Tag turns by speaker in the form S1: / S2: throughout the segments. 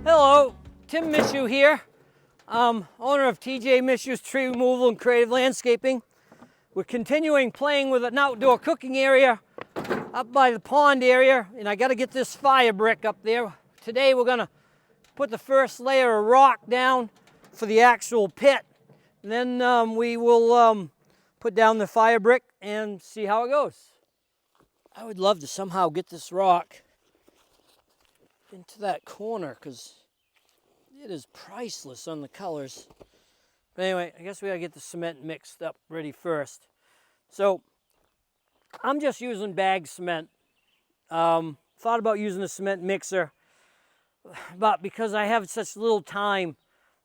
S1: Hello, Tim Michaud here, owner of TJ Michaud's Tree Removal and Creative Landscaping. We're continuing playing with an outdoor cooking area up by the pond area, and I got to get this fire brick up there. Today we're going to put the first layer of rock down for the actual pit. And then we will put down the fire brick and see how it goes. I would love to somehow get this rock into that corner because it is priceless on the colors. But anyway, I guess we gotta get the cement mixed up ready first. So I'm just using bag cement. Thought about using a cement mixer, but because I have such little time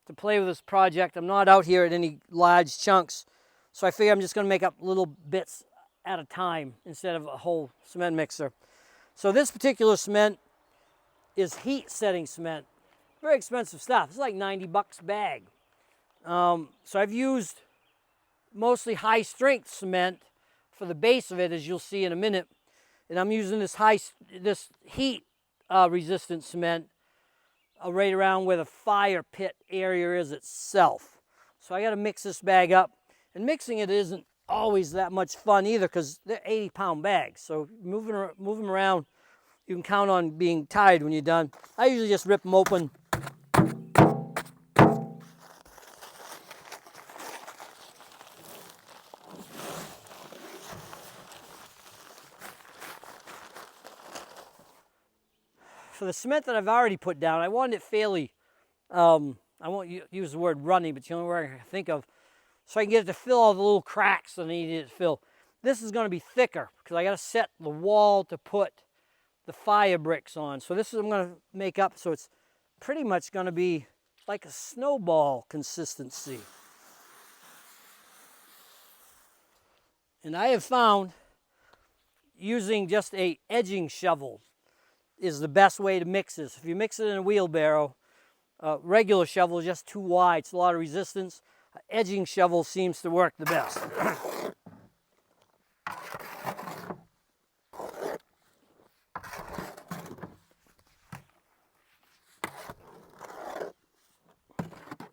S1: to play with this project, I'm not out here at any large chunks. So I figure I'm just gonna make up little bits at a time instead of a whole cement mixer. So this particular cement is heat setting cement. Very expensive stuff. It's like 90 bucks a bag. So I've used mostly high strength cement for the base of it, as you'll see in a minute. And I'm using this heat resistant cement right around where the fire pit area is itself. So I got to mix this bag up. And mixing it isn't always that much fun either because they're 80-pound bags. So move them around, you can count on being tired when you're done. I usually just rip them open. For the cement that I've already put down, I wanted it fairly, I won't use the word runny, but it's the only word I can think of, so I can get it to fill all the little cracks that I need it to fill. This is going to be thicker because I got to set the wall to put the fire bricks on. So this is I'm going to make up so it's pretty much going to be like a snowball consistency. And I have found using just a edging shovel is the best way to mix this. If you mix it in a wheelbarrow, regular shovel is just too wide. It's a lot of resistance. Edging shovel seems to work the best.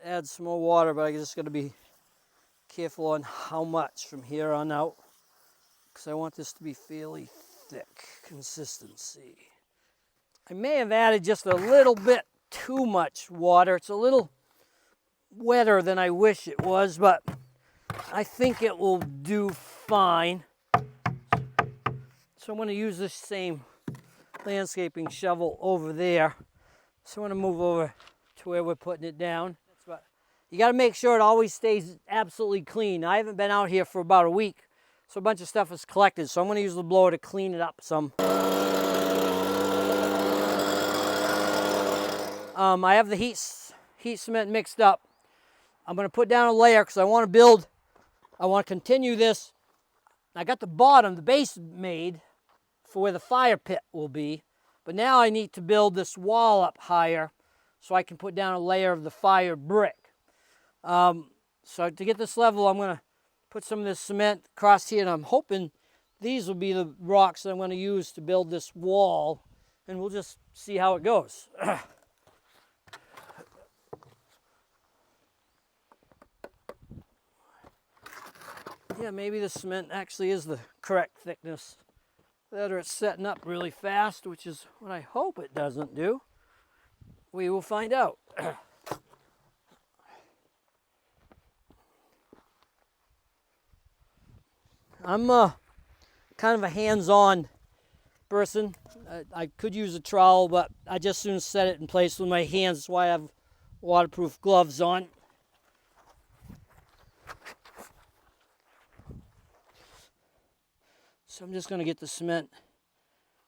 S1: Add some more water, but I just got to be careful on how much from here on out because I want this to be fairly thick consistency. I may have added just a little bit too much water. It's a little wetter than I wish it was, but I think it will do fine. So I'm going to use this same landscaping shovel over there. So I'm going to move over to where we're putting it down. You got to make sure it always stays absolutely clean. I haven't been out here for about a week, so a bunch of stuff is collected. So I'm going to use the blower to clean it up some. I have the heat cement mixed up. I'm going to put down a layer because I want to continue this. I got the bottom, the base made for where the fire pit will be, but now I need to build this wall up higher so I can put down a layer of the fire brick. So to get this level, I'm going to put some of this cement across here, and I'm hoping these will be the rocks that I'm going to use to build this wall, and we'll just see how it goes. Yeah, maybe the cement actually is the correct thickness. That or it's setting up really fast, which is what I hope it doesn't do. We will find out. I'm kind of a hands-on person. I could use a trowel, but I just soon set it in place with my hands. That's why I have waterproof gloves on. So I'm just going to get the cement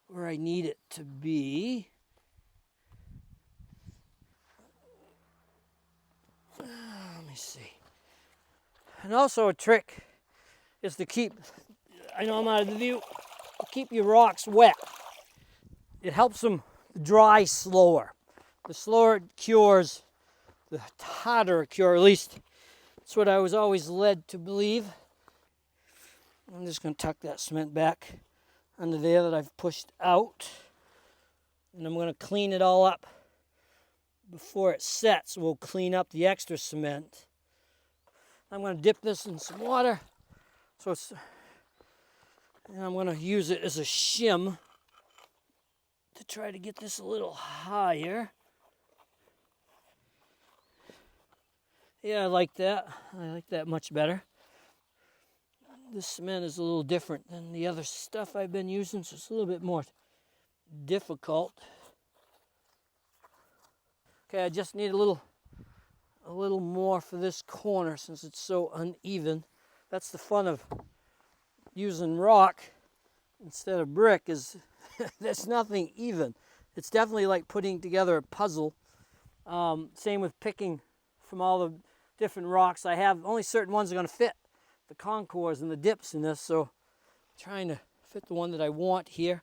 S1: where I need it to be. Let me see. And also a trick is to keep, I know I'm out of the view, keep your rocks wet. It helps them dry slower. The slower it cures, the harder it cures. At least that's what I was always led to believe. I'm just going to tuck that cement back under there that I've pushed out. And I'm going to clean it all up before it sets, we'll clean up the extra cement. I'm going to dip this in some water, and I'm going to use it as a shim to try to get this a little higher. Yeah, I like that. I like that much better. This cement is a little different than the other stuff I've been using, so it's a little bit more difficult. Okay, I just need a little more for this corner since it's so uneven. That's the fun of using rock instead of brick, is there's nothing even. It's definitely like putting together a puzzle. Same with picking from all the different rocks I have. Only certain ones are going to fit the contours and the dips in this, so I'm trying to fit the one that I want here.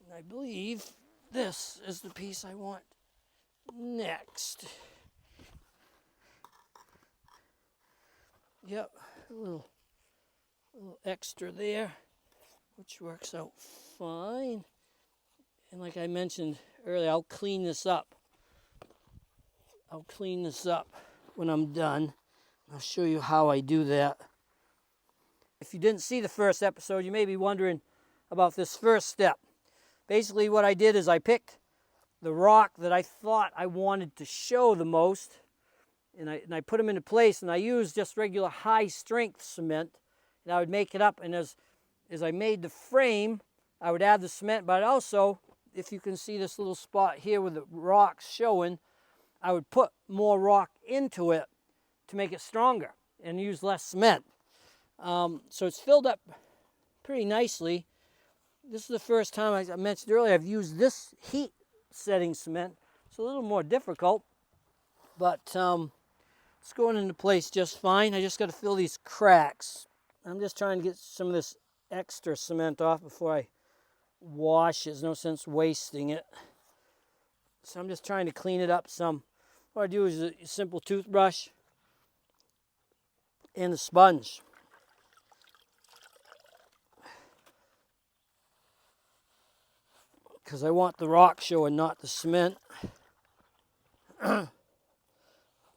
S1: And I believe this is the piece I want next. Yep, a little extra there, which works out fine. And like I mentioned earlier, I'll clean this up. I'll clean this up when I'm done. I'll show you how I do that. If you didn't see the first episode, you may be wondering about this first step. Basically what I did is I picked the rock that I thought I wanted to show the most, and I put them into place, and I used just regular high strength cement, and I would make it up, and as I made the frame, I would add the cement, but also, if you can see this little spot here with the rocks showing, I would put more rock into it to make it stronger and use less cement. So it's filled up pretty nicely. This is the first time, as I mentioned earlier, I've used this heat setting cement. It's a little more difficult, but it's going into place just fine. I just got to fill these cracks. I'm just trying to get some of this extra cement off before I wash it. There's no sense wasting it. So I'm just trying to clean it up some. What I do is a simple toothbrush and a sponge. Because I want the rock showing, not the cement.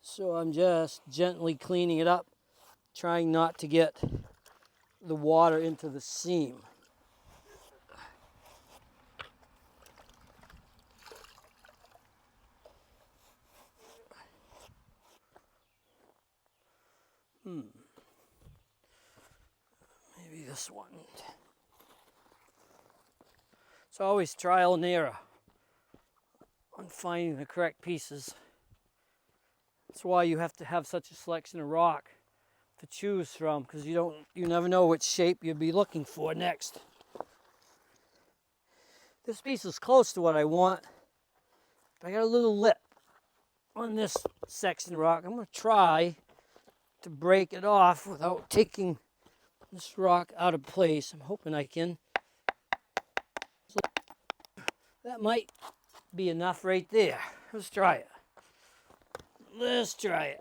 S1: So I'm just gently cleaning it up, trying not to get the water into the seam. Maybe this one. It's always trial and error on finding the correct pieces. That's why you have to have such a selection of rock to choose from, because you never know which shape you'll be looking for next. This piece is close to what I want, but I got a little lip on this section of rock. I'm going to try to break it off without taking this rock out of place. I'm hoping I can. So that might be enough right there. Let's try it. Let's try it.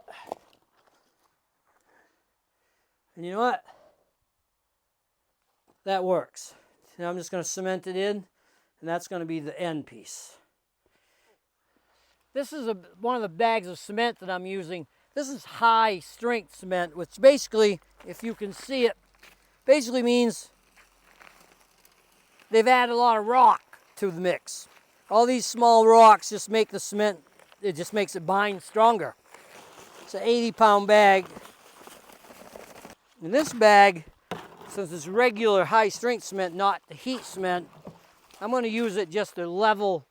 S1: And you know what? That works. Now I'm just going to cement it in, and that's going to be the end piece. This is one of the bags of cement that I'm using. This is high strength cement, which basically, if you can see it, basically means they've added a lot of rock to the mix. All these small rocks just make the cement, it just makes it bind stronger. It's an 80-pound bag. In this bag, since it's regular high strength cement, not the heat cement, I'm going to use it just to level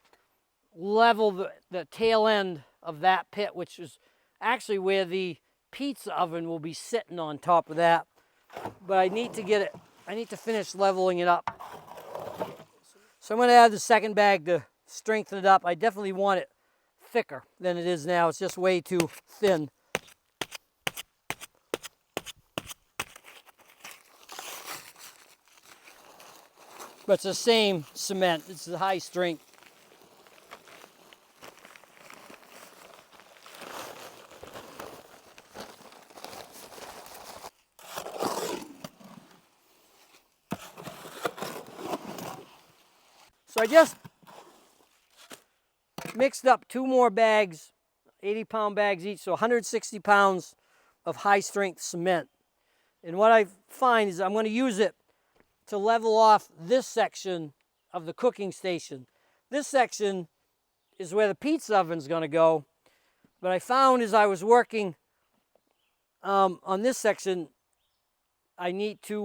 S1: the tail end of that pit, which is actually where the pizza oven will be sitting on top of that. But I need to finish leveling it up. So I'm going to add the second bag to strengthen it up. I definitely want it thicker than it is now. It's just way too thin. But it's the same cement. It's the high strength. So I just mixed up 2 more bags 80-pound bags each, so 160 pounds of high-strength cement. And what I find is I'm going to use it to level off this section of the cooking station. This section is where the pizza oven's going to go. But I found as I was working on this section, I need to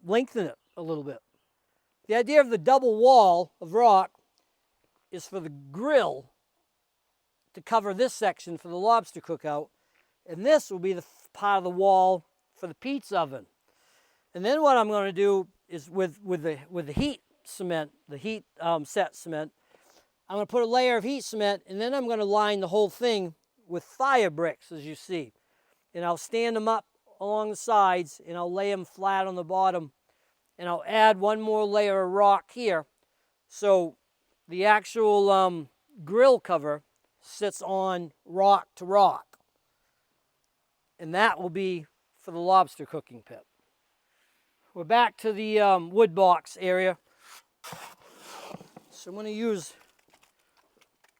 S1: lengthen it a little bit. The idea of the double wall of rock is for the grill to cover this section for the lobster cookout, and this will be the part of the wall for the pizza oven. And then what I'm going to do is with the heat cement, the heat set cement, I'm going to put a layer of heat cement, and then I'm going to line the whole thing with fire bricks, as you see. And I'll stand them up along the sides, and I'll lay them flat on the bottom, and I'll add one more layer of rock here, so the actual grill cover sits on rock to rock. And that will be for the lobster cooking pit. We're back to the wood box area. So I'm going to use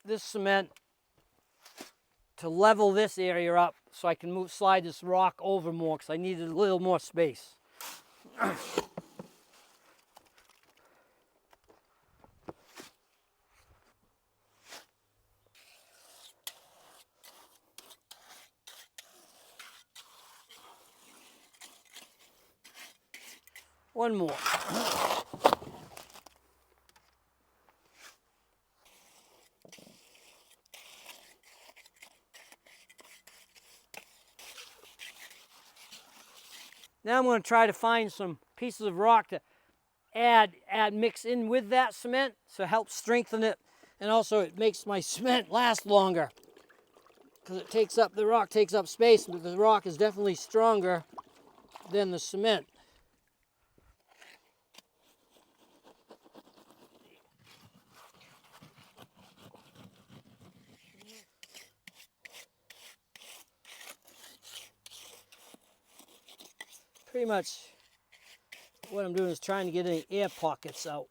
S1: this cement to level this area up so I can slide this rock over more, because I needed a little more space. One more. Now I'm going to try to find some pieces of rock to mix in with that cement, so it helps strengthen it, and also it makes my cement last longer, because the rock takes up space, but the rock is definitely stronger than the cement. Pretty much what I'm doing is trying to get any air pockets out.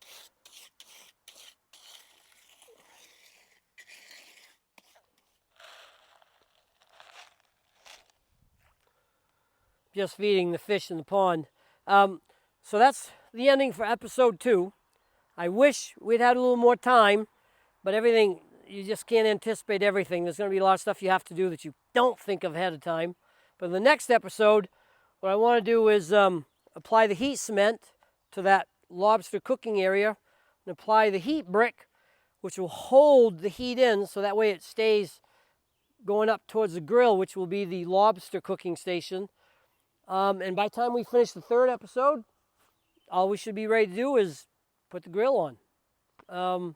S1: Just feeding the fish in the pond. So that's the ending for episode 2. I wish we'd had a little more time, but everything, you just can't anticipate everything. There's going to be a lot of stuff you have to do that you don't think of ahead of time. But in the next episode, what I want to do is apply the heat cement to that lobster cooking area and apply the heat brick, which will hold the heat in, so that way it stays going up towards the grill, which will be the lobster cooking station. And by the time we finish the 3rd episode, all we should be ready to do is put the grill on.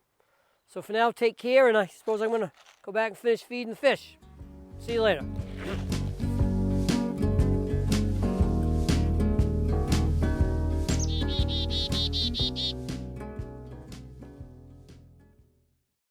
S1: So for now, take care, and I suppose I'm going to go back and finish feeding the fish. See you later.